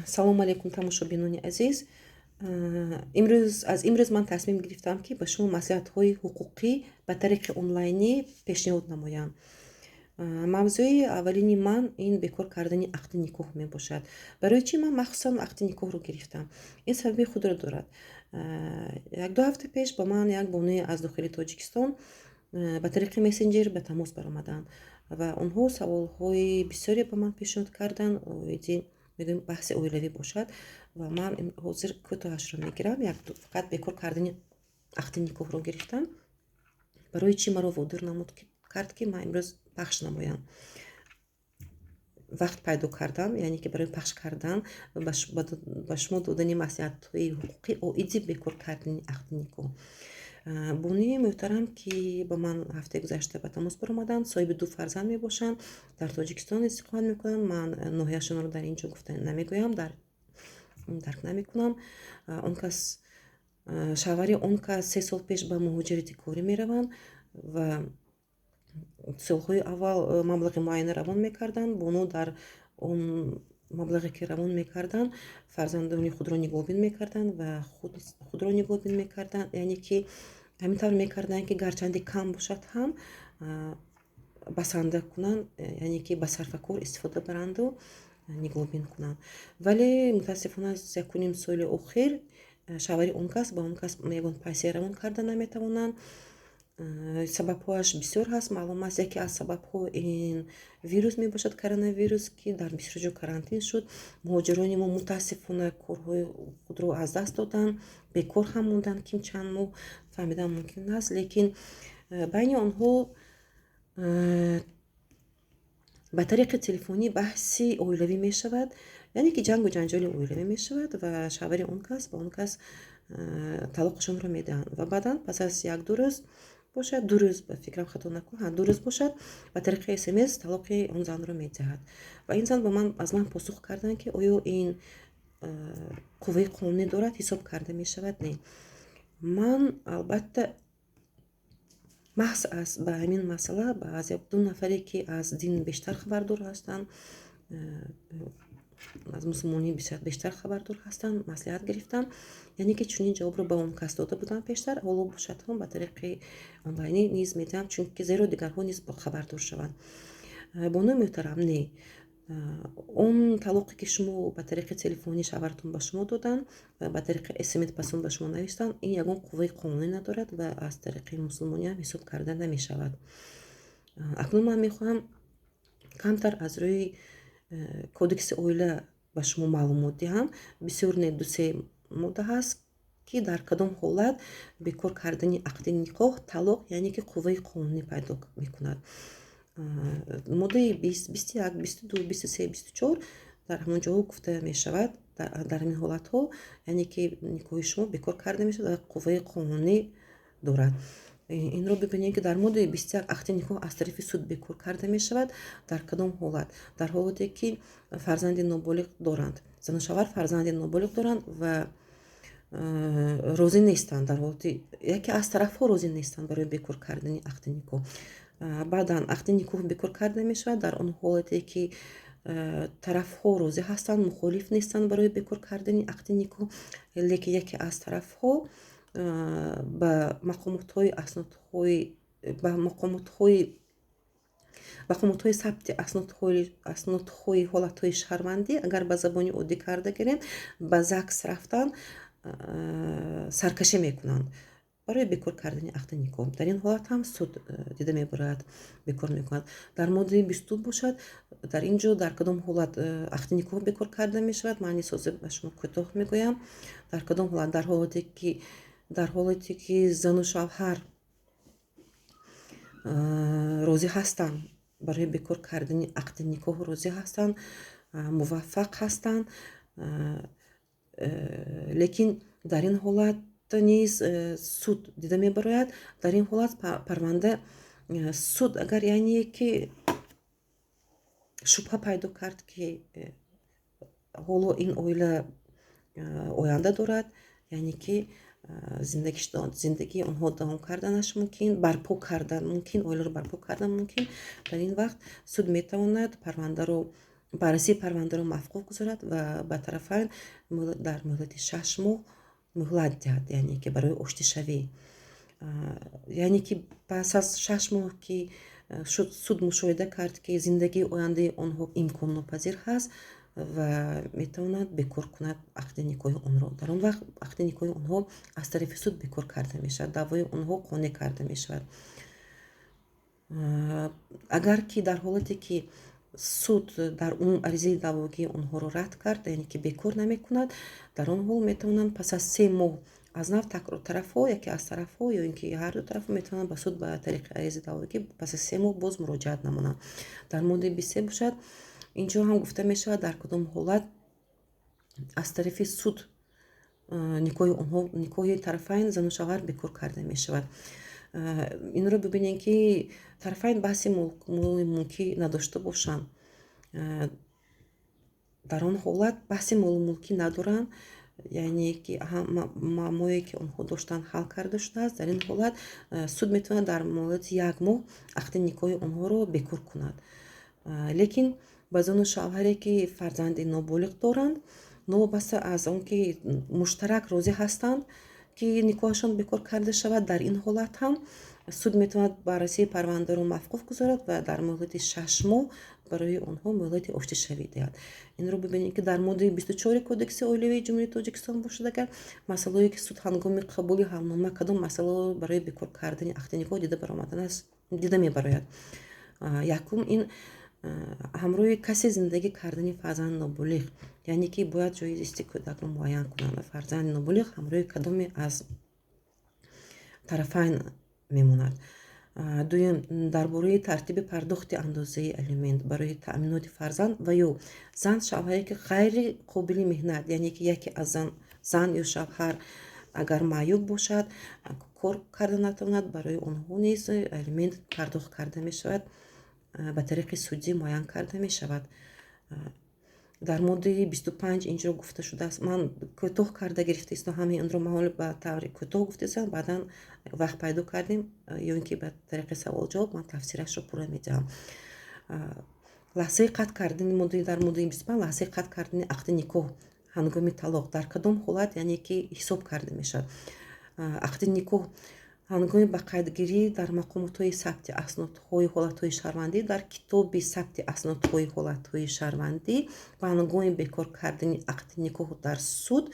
салом алейкум тамошобинони азиз. Имрӯз ман тасмим гирифтам ки ба шумо маслиҳатҳои ҳуқуқӣ ба тариқи онлайнӣ пешниҳод намоям. мавзӯи аввалини ман ин бекор кардани ақди никоҳ мебошад. Барои чӣ ман махсусан ақди никоҳро гирифтам? Ин сабаби худро дорад. 1-2 ҳафта пеш ба ман як бонуе аз дохили Тоҷикистон ба тариқи мессенҷер ба тамос баромаданд ва онҳо саволҳои бисёре ба ман пешниҳод карданд. Мегӯем баҳси оилавӣ бошад ва ман ҳозир кӯтоҳашро мегирам. Фақат бекор кардани ақди никоҳро гирифтам. Барои чӣ маро водор намуд кард ки ман имрӯз пахш намоям. Вақт пайдо кардам, яъне ки барои пахш кардан ба шумо додани маслиҳатҳои ҳуқуқӣ оиди бекор кардани ақди никоҳ. бонуи муҳтарам ки ба ман ҳафтаи гузашта ба тамос баромаданд, соҳиби 2 фарзанд мебошанд, дар Тоҷикистон истиқомат мекунанд. Ман ноҳияшонро дар ин ҷо гуфта намегӯям, дарк намекунам. Он кас шавҳари он кас 3 сол пеш ба муҳоҷирати корӣ мераванд ва солҳои аввал маблағи муайяна равон мекарданд. Бону дар он маблағе ки равон мекарданд, фарзандони худро нигоҳбин мекарданд ва худро нигоҳбин мекарданд, яъне ки ҳамин тавр мекарданд ки гарчанде кам бошад ҳам басанда кунанд, яъне ки ба сарфакор истифода баранду нигоҳбин кунанд. Вале мутаассифона аз 1.5 соли охир шавҳари он кас ба он кас ягон пайсаи равон карда наметавонанд. Сабабҳояш бисёр ҳаст. маълум аст, яке аз сабабҳо ин вирус мебошад, коронавирус, ки дар бисёр ҷо карантин шуд. муҳоҷирони мо мутаассифона корҳои худро аз даст доданд, бекор ҳам монданд ким чанд моҳ. фаҳмидан мумкин аст, лекин байни онҳо ба тариқи телефонӣ баҳси оилавӣ мешавад, яъне ки ҷангу ҷанҷоли оилавӣ мешавад ва шавҳари он кас ба он кас талоқашонро медиҳанд ва баъдан пас аз 1-2 рӯз бошад, 2 рӯз ба фикрам хато накунам, 2 рӯз бошад, ба тариқи смс талоқи он занро медиҳад. ва ин зан аз ман посух карданд ки оё ин қувваи қонунӣ дорад, ҳисоб карда мешавад? Не. ман албатта маҳз ба ҳамин масъала аз 1-2 нафаре ки аз дин бештар хабардор ҳастанд, аз мусулмонӣ бештар хабардор ҳастанд, маслиҳат гирифтам, яъне ки чунин ҷавобро ба он кас дода будам пештар. ҳоло бошад ҳам ба тариқи онлайнӣ низ медиҳам, чунки зеро дигарҳо низ хабардор шаванд. бонуи муҳтарам, не, он талоқе ки шумо ба тариқи телефонӣ шавҳартон ба шумо доданд ва ба тариқи смс пасун ба шумо навиштанд, ин ягон қувваи қонунӣ надорад ва аз тариқи мусулмонӣ ҳам ҳисоб карда намешавад. акнун ман мехоҳам камтар аз рӯи кодекси оила ба шумо маълумот диҳам. бисёр не 2-3 модда ҳаст ки дар кадом ҳолат бекор кардани ақди никоҳ талоқ, яъне ки қувваи қонунӣ пайдо мекунад. моддаи 20, 21, 22, 23, 24 дар ҳамон ҷо гуфта мешавад, дар ҳамин ҳолатҳо яъне ки никоҳи шумо бекор карда мешавад ва қувваи қонунӣ дорад. инро бибинем ки дар моддаи 21 ақди никоҳ аз тарафи суд бекор карда мешавад. дар кадом ҳолат? Дар ҳолате ки фарзанди ноболиғ доранд, зану шавҳар фарзанди ноболиғ доранд ва розӣ нестанд, дар ҳолати яке аз тарафҳо розӣ нестанд барои бекор кардани ақди никоҳ. баъдан ақди никоҳ бекор карда мешавад дар он ҳолате ки тарафҳо розӣ ҳастанд, мухолиф нестанд барои бекор кардани ақди никоҳ, лекин яке аз тарафҳо ба мақомотҳои сабти аснодҳои ҳолатҳои шаҳрвандӣ, агар ба забони оддӣ карда гирем, ба ЗАГС рафтан саркашӣ мекунанд барои бекор кардани ақди никоҳ. дар ин ҳолат ҳам суд дида мебарояд, бекор мекунад. дар моддаи 22 бошад, дар ин ҷо дар кадом ҳолат ақди никоҳ бекор карда мешавад. ман ҳозир ба шумо кӯтоҳ мегӯям. дар кадом ҳолат? дар ҳолате ки зану шавҳар розӣ ҳастанд барои бекор кардани ақди никоҳ, розӣ ҳастанд, муваффақ ҳастанд, лекин дар ин ҳолат низ суд дида мебарояд. дар ин ҳолат парванда суд агар яъне ки шубҳа пайдо кард ки ҳоло ин оила оянда дорад, яъне ки зиндагии онҳо давом карданаш мумкин, барпо кардан мумкин, оиларо барпо кардан мумкин, дар ин вақт суд метавонад парвандаро баррасии парвандаро мавқуф гузорад ва ба тарафайн дар муҳлати 6 моҳ муҳлат диҳад, яъне ки барои оштишавӣ. яъне ки пас аз 6 моҳ ки суд мушоҳида кард ки зиндагии ояндаи онҳо имконнопазир ҳаст ва метавонад бекор кунад ақди никоҳи онро. Дар он вақт ақди никоҳи онҳо аз тарафи суд бекор карда мешавад, даъвои онҳо қонеъ карда мешавад. агар ки дар ҳолате ки суд дар умум аризаи даъвогии онҳоро рад кард, яъне ки бекор намекунад, дар он ҳол метавонанд пас аз 3 моҳ аз нав тарафҳо, яке аз тарафҳо ё ин ки ҳарду тарафҳо метавонанд ба суд ба тариқи аризаи даъвогӣ пас аз 3 моҳ боз муроҷиат намонанд. дар моддаи 23 бошад, инҷо ҳам гуфта мешавад дар кадом ҳолат аз тарафи суд никоҳи тарафайн зану шавҳар бекор карда мешавад. инро бибинем ки тарафайн баҳси молу мулкӣ надошта бошанд. дар он ҳолат баҳси молу мулкӣ надоранд, яъне ки маъмое ки онҳо доштанд ҳал карда шудааст. Дар ин ҳолат суд метавонад дар муддати 1 моҳ ақди никоҳи онҳоро бекор кунад. лекин ба зану шавҳаре ки фарзанди ноболиғ доранд, новобаста аз он ки муштарак розӣ ҳастанд ки никоҳашон бекор карда шавад, дар ин ҳолат ҳам суд метавонад баррасии парвандаро мавқуф гузорад ва дар муҳлати 6 моҳ барои онҳо муҳлати оштишавӣ диҳад. инро бибинем ки дар моддаи 24 кодекси оилавии ҷумҳурии Тоҷикистон бошад, агар масъалае ки суд ҳангоми қабули ҳалнома кадом масъаларо барои бекор кардани ақди никоҳ дида мебарояд. якум ин ҳамроҳи касе зиндагӣ кардани фарзанди ноболиғ, яъне ки бояд ҷои зисти кӯдакро муайян кунанд ва фарзанди ноболиғ ҳамроҳи кадоме аз тарафайн мемонад. дуюм, дар бораи тартиби пардохти андозаи алимент барои таъминоти фарзанд ва ё зан шавҳаре ки ғайри қобили меҳнат, яъне ки яке аз зан ё шавҳар агар маъюб бошад, кор карда натавонад, барои онҳо низ алимент пардохт карда мешавад, ба тариқи судӣ муайян карда мешавад. дар моддаи 25 инҷо гуфта шудааст, ман кӯтоҳ карда гирифта истам, ҳамаи онро маҳол ба таври кӯтоҳ гуфтаистам, баъдан вақт пайдо кардем ё ин ки ба тариқи савол-ҷавоб ман тафсирашро пурра медиҳам. лаҳзаи қатъ кардани дар моддаи 25 лаҳзаи қатъ кардани ақди никоҳ ҳангоми талоқ дар кадом ҳолат, яъне ки ҳисоб карда мешавад. ақди никоҳ ҳангоми ба қайдгирӣ дар мақомотҳои сабти аснодҳои ҳолатҳои шаҳрвандӣ дар китоби сабти аснодҳои ҳолатҳои шаҳрвандӣ ва ҳангоми бекор кардани ақди никоҳ дар суд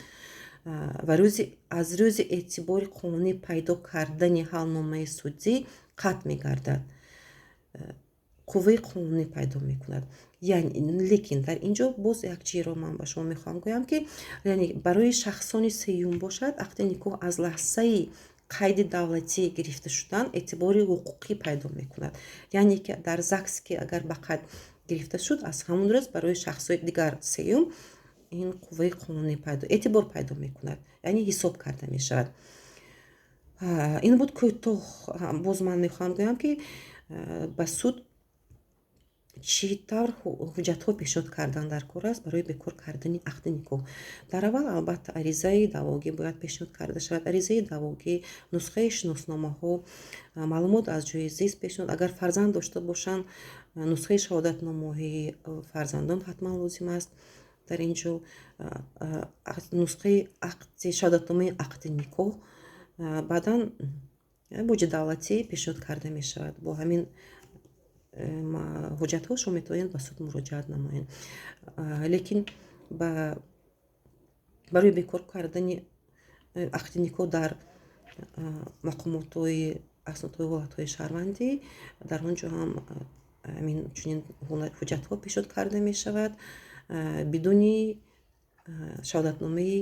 ва аз рӯзи эътибори қонунӣ пайдо кардани ҳалномаи судӣ қатъ мегардад, қувваи қонунӣ пайдо мекунад. лекин дар инҷо боз як чизро ман ба шумо мехоҳам гӯям, ки яъне барои шахсони сеюм бошад, ақди никоҳ аз лаҳзаи қайди давлатӣ гирифта шудан эътибори ҳуқуқӣ пайдо мекунад. яъне ки дар ЗАГС ки агар ба қайд гирифта шуд, аз ҳамон рӯз барои шахсои дигар сеюм ин қувваи қонунӣ эътибор пайдо мекунад, яъне ҳисоб карда мешавад. ин буд кӯтоҳ. боз ман мехоҳам гӯям, ки ба суд чӣ тавр ҳуҷҷатҳо пешниҳод кардан дар кор аст барои бекор кардани ақди никоҳ. дар аввал албатта аризаи даъвогӣ бояд пешниҳод карда шавад. аризаи даъвогӣ, нусхаи шиносномаҳо, маълумот аз ҷои зист пешниҳод, агар фарзанд дошта бошанд, нусхаи шаҳодатномаҳои фарзандон ҳатман лозим аст. дар инҷо нусхаи шаҳодатномаи ақди никоҳ, баъдан боҷи давлатӣ пешниҳод карда мешавад. бо ҳамин ҳуҷҷатҳо шумо метавонед ба суд муроҷиат намоед. лекин барои бекор кардани ақди никоҳ дар мақомотҳои аснодҳои ҳолатҳои шаҳрвандӣ, дар он ҷо ҳам чунин ҳуҷҷатҳо пешниҳод карда мешавад бидуни шаҳодатномаи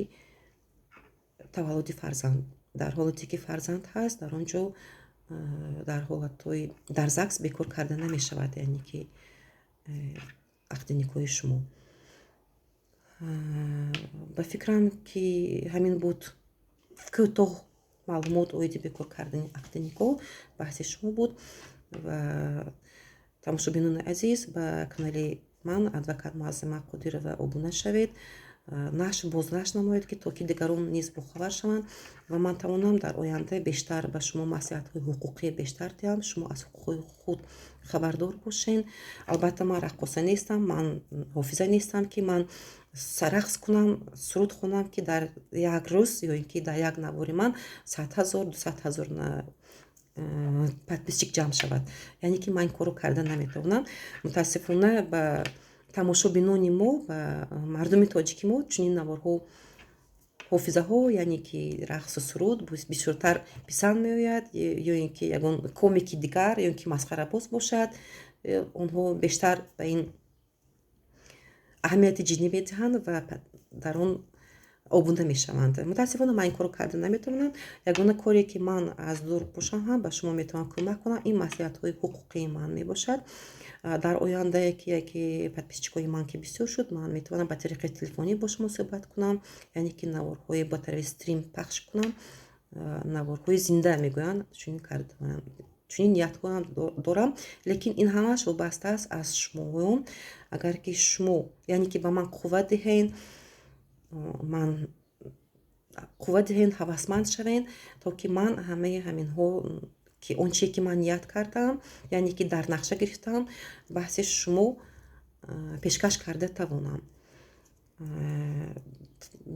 таваллуди фарзанд. дар ҳолате ки фарзанд ҳаст, дар он ҷо дар ЗАГС бекор карда намешавад, яъне ки ақди никоҳи шумо. ба фикрам ки ҳамин буд кӯтоҳ маълумот оиди бекор кардани ақди никоҳ баҳси шумо буд. ва тамошобинони азиз, ба канали ман адвокат Муаззама Қодирова обуна шавед. бознаш намоед, ки то ки дигарон низ бохабар шаванд ва ман тавонам дар оянда бештар ба шумо маслиҳатҳои ҳуқуқӣ бештар диҳам, шумо аз ҳуқуқи худ хабардор бошен. Албатта ман раққоса нестам, ман ҳофиза нестам, ки ман рақс кунам, суруд хонам, ки дар як рӯз ё ин ки дар як навори ман 100,000-200,000 подписчик ҷамъ шавад. Яъне ки ман ин корро карда наметавонам. Мутаассифона ба тамошобинони мо ва мардуми тоҷики мо чунин наворҳо, ҳофизаҳо, яъне ки рақсу суруд бисёртар писанд меояд, ё ин ки ягон комики дигар ё ин ки масхарабоз бошад, онҳо бештар ба ин аҳамияти ҷиддӣ медиҳанд ва дар он обунда мешаванд. Мутаассифона ман ин корро карда наметавонам. Ягона коре ки ман аз дур бошам ҳам ба шумо метавонам кӯмак кунам, ин маслиҳатҳои ҳуқуқии ман мебошад. Дар оянда яке подписчикои ман ки бисёр шуд, ман метавонам ба тариқи телефонӣ бо шумо суҳбат кунам, яъне ки наворҳои ба тарафи стрим пахш кунам, наворҳои зинда мегӯянд, чунин ниятҳоам дорам, лекин ин ҳамааш вобаста аст аз шумоён. Агар ки шумо яъне ки ба ман қувват диҳен, ҳавасманд шавен, то ки ман ҳамаи ҳаминҳо ки он чие ки ман ният кардам, яъне ки дар нақша гирифтам, баҳси шумо пешкаш карда тавонам.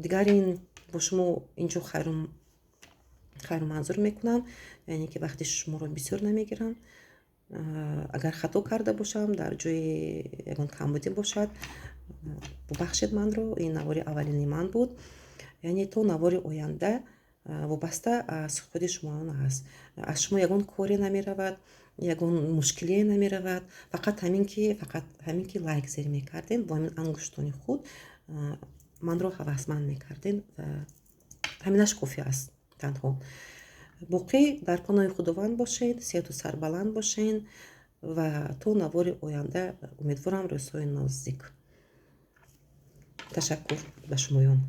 Дигар ин бо шумо инҷо хайру манзур мекунам, яъне ки вақти шуморо бисёр намегирам. Агар хато карда бошам, дар ҷои ягон камбудӣ бошад, бубахшед манро. Ин навори аввалини ман буд. Яъне то навори оянда вобаста аз худи шумоён аст. Аз шумо ягон коре намеравад, ягон мушкилие намеравад. Фақат ҳамин ки лайк зер мекарден, бо ҳамин ангуштони худ манро ҳавасманд мекарден ва ҳаминаш кофӣ аст танҳо. боқӣ дар паноҳи худованд бошед, сеҳату сарбаланд бошен ва то навори оянда умедворам рӯзҳои наздик. ташаккур ба шумоён.